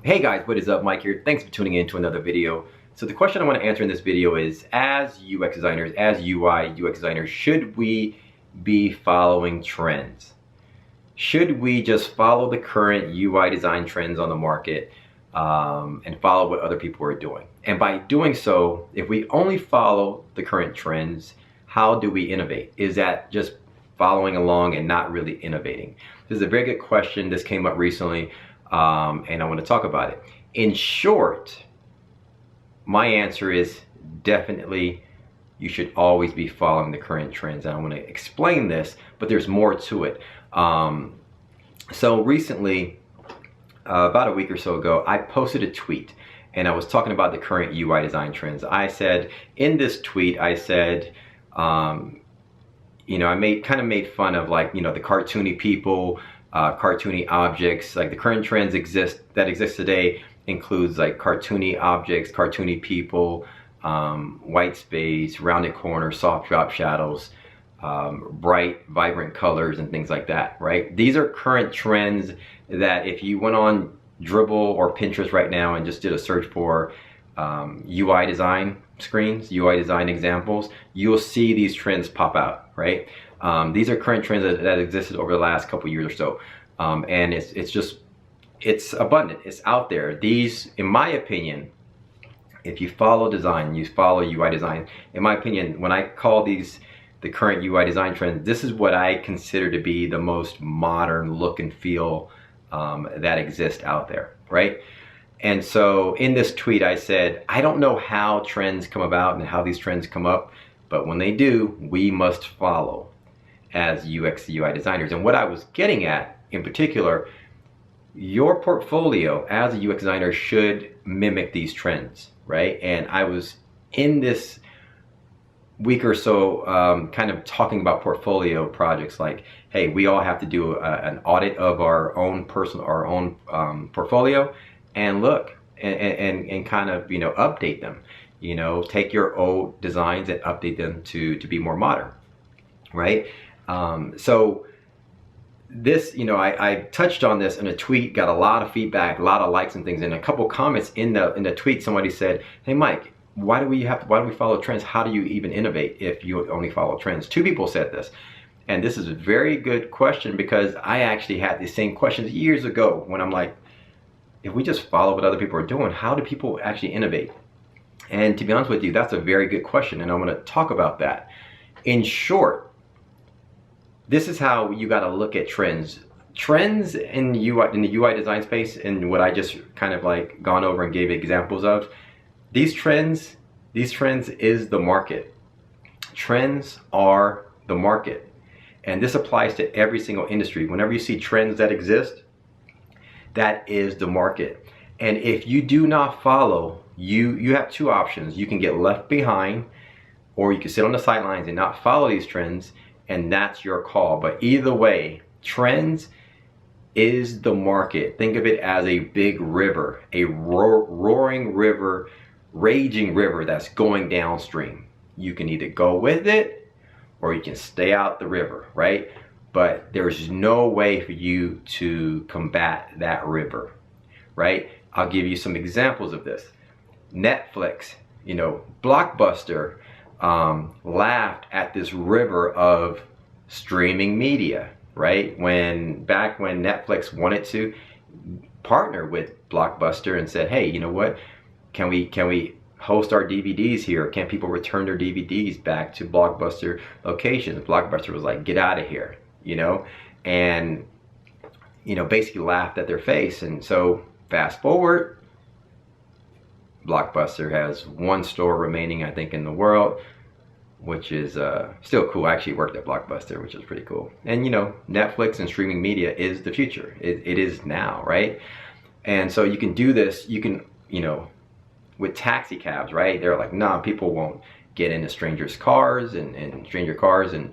Hey guys, what is up? Mike here. Thanks for tuning in to another video. So the question I want to answer in this video is, as UX designers, as UI, UX designers, should we be following trends? Should we just follow the current UI design trends on the market and follow what other people are doing? And by doing so, if we only follow the current trends, how do we innovate? Is that just following along and not really innovating? This is a very good question. This came up recently. And I want to talk about it. In short, my answer is definitely you should always be following the current trends. And I want to explain this, but there's more to it. So recently, about a week or so ago, I posted a tweet and I was talking about the current UI design trends. I said, in this tweet, I said, I kind of made fun of, like, the cartoony people, cartoony objects. Like, the current trends that exist today includes like cartoony objects, cartoony people, white space, rounded corners, soft drop shadows, bright, vibrant colors, and things like that, right? These are current trends that if you went on Dribble or Pinterest right now and just did a search for UI design screens, UI design examples, you'll see these trends pop out, right? These are current trends that existed over the last couple years or so. And it's abundant, it's out there. These, in my opinion, if you follow design, you follow UI design, in my opinion, when I call these the current UI design trends, this is what I consider to be the most modern look and feel that exists out there, right? And so in this tweet, I said, I don't know how trends come about and how these trends come up, but when they do, we must follow as UX UI designers. And what I was getting at in particular, your portfolio as a UX designer should mimic these trends, right? And I was in this week or so kind of talking about portfolio projects, like, hey, we all have to do an audit of our own portfolio and look and kind of update them. Take your old designs and update them to be more modern, right? So this, I touched on this in a tweet, got a lot of feedback, a lot of likes and things, and a couple comments in the tweet. Somebody said, hey Mike, why do we follow trends? How do you even innovate if you only follow trends? Two people said this, and this is a very good question, because I actually had the same questions years ago when I'm like, if we just follow what other people are doing, how do people actually innovate? And to be honest with you, that's a very good question, and I'm going to talk about that. In short, this is how you got to look at trends. Trends in the UI design space, and what I just kind of like gone over and gave examples of, these trends is the market. Trends are the market, and this applies to every single industry. Whenever you see trends that exist, that is the market. And if you do not follow, you have two options. You can get left behind, or you can sit on the sidelines and not follow these trends, and that's your call. But either way, trends is the market. Think of it as a big river, a roaring river, raging river that's going downstream. You can either go with it or you can stay out the river, right? But there's no way for you to combat that river, right? I'll give you some examples of this. Netflix, Blockbuster, laughed at this river of streaming media, right? Back when Netflix wanted to partner with Blockbuster and said, hey, you know what? Can we host our DVDs here? Can people return their DVDs back to Blockbuster locations? Blockbuster was like, get out of here, and basically laughed at their face. And so fast forward, Blockbuster has one store remaining, I think, in the world, which is still cool. I actually worked at Blockbuster, which is pretty cool. And Netflix and streaming media is the future. It is now, right? And so you can do this. You can, with taxi cabs, right? They're like, nah, people won't get into strangers' cars and stranger cars. And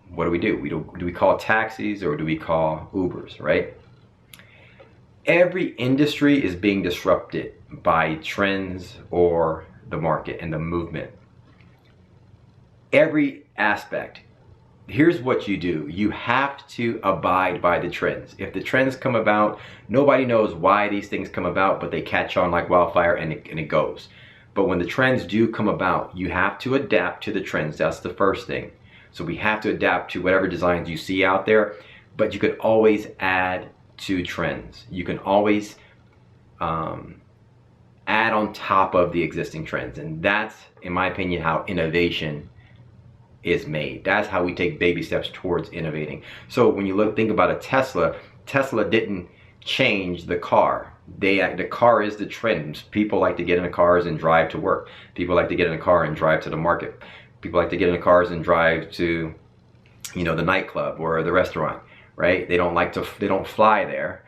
what do? Do we call taxis or do we call Ubers, right? Every industry is being disrupted by trends or the market and the movement. Every aspect. here's what you do. You have to abide by the trends. If the trends come about, nobody knows why these things come about, but they catch on like wildfire and it goes. But when the trends do come about, you have to adapt to the trends. That's the first thing. So we have to adapt to whatever designs you see out there, but you could always add to trends. You can always add on top of the existing trends. And that's, in my opinion, how innovation is made. That's how we take baby steps towards innovating. So when you think about a Tesla, Tesla didn't change the car. The car is the trend. People like to get in cars and drive to work. People like to get in a car and drive to the market. People like to get in cars and drive to, the nightclub or the restaurant, right? They don't fly there.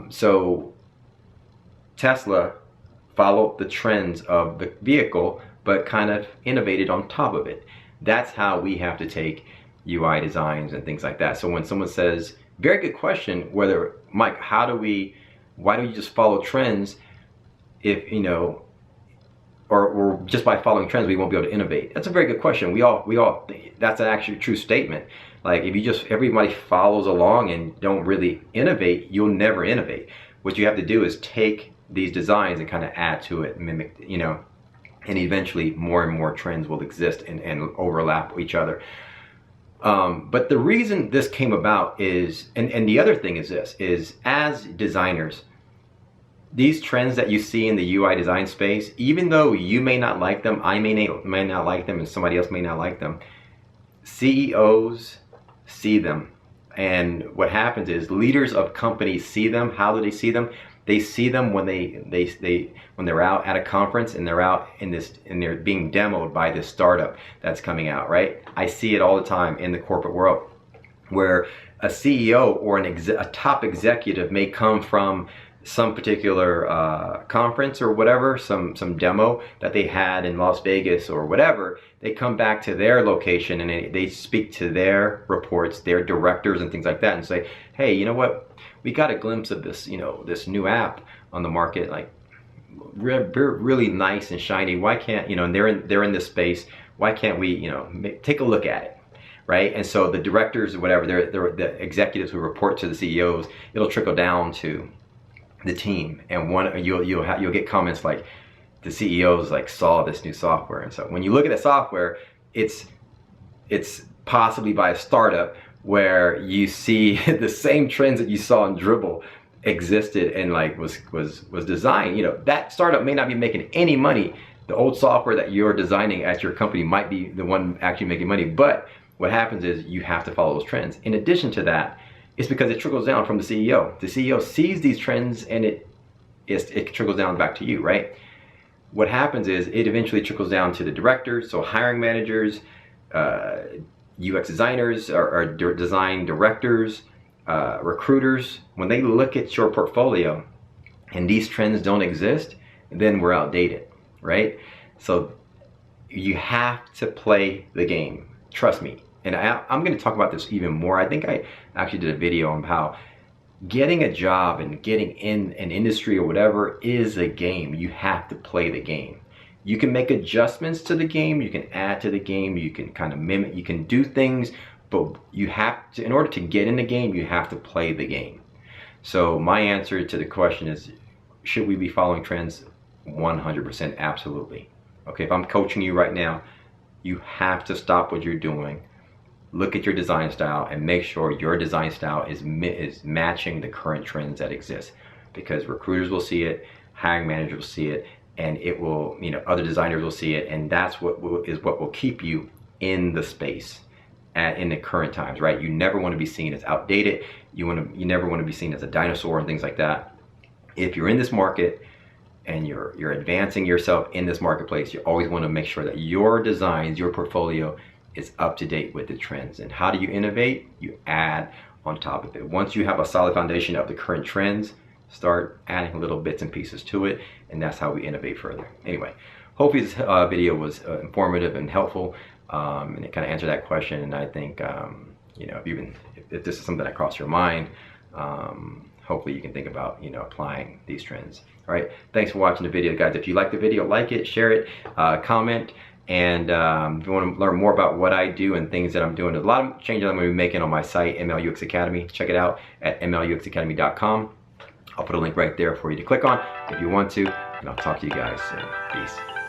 So Tesla followed the trends of the vehicle, but kind of innovated on top of it. That's how we have to take UI designs and things like that. So when someone says, very good question, Mike, why do you just follow trends if, or just by following trends, we won't be able to innovate? That's a very good question. That's an actually true statement. Like if everybody follows along and don't really innovate, you'll never innovate. What you have to do is take these designs and kind of add to it, mimic, and eventually more and more trends will exist and overlap each other. But the reason this came about is, and the other thing is this, is as designers, these trends that you see in the UI design space, even though you may not like them, I may not like them, and somebody else may not like them, CEOs see them. And what happens is leaders of companies see them. How do they see them? They see them when they're out at a conference and they're out and they're being demoed by this startup that's coming out, right? I see it all the time in the corporate world, where a CEO or a top executive may come from some particular conference or whatever, some demo that they had in Las Vegas or whatever. They come back to their location and they speak to their reports, their directors and things like that, and say, hey, you know what? We got a glimpse of this, this new app on the market, like really nice and shiny. Why can't, and they're in this space. Why can't we, take a look at it, right? And so the directors or whatever, they're the executives who report to the CEOs. It'll trickle down to the team, and you'll get comments like, the CEOs like saw this new software. And so when you look at the software, it's possibly by a startup, where you see the same trends that you saw in Dribbble existed and like was designed. That startup may not be making any money. The old software that you're designing at your company might be the one actually making money. But what happens is you have to follow those trends. In addition to that, it's because it trickles down from the CEO. The CEO sees these trends and it trickles down back to you, right? What happens is it eventually trickles down to the directors, so hiring managers, UX designers or design directors, recruiters. When they look at your portfolio and these trends don't exist, then we're outdated, right? So you have to play the game. Trust me. And I'm going to talk about this even more. I think I actually did a video on how getting a job and getting in an industry or whatever is a game. You have to play the game. You can make adjustments to the game, you can add to the game, you can kind of mimic, you can do things, but you have to, in order to get in the game, you have to play the game. So my answer to the question is, should we be following trends? 100% absolutely. Okay, if I'm coaching you right now, you have to stop what you're doing, look at your design style, and make sure your design style is matching the current trends that exist. Because recruiters will see it, hiring managers will see it, and it will, other designers will see it, and that's what will keep you in the space in the current times, right? You never want to be seen as outdated. You never want to be seen as a dinosaur and things like that. If you're in this market and you're advancing yourself in this marketplace, you always want to make sure that your designs, your portfolio is up to date with the trends. And how do you innovate? You add on top of it. Once you have a solid foundation of the current trends, start adding little bits and pieces to it, and that's how we innovate further. Anyway, hopefully this video was informative and helpful, and it kind of answered that question. And I think if this is something that crossed your mind, hopefully you can think about applying these trends. All right, thanks for watching the video, guys. If you like the video, like it, share it, comment, And if you want to learn more about what I do and things that I'm doing, there's a lot of changes I'm going to be making on my site, MLUX Academy. Check it out at mluxacademy.com. I'll put a link right there for you to click on if you want to, and I'll talk to you guys soon. Peace.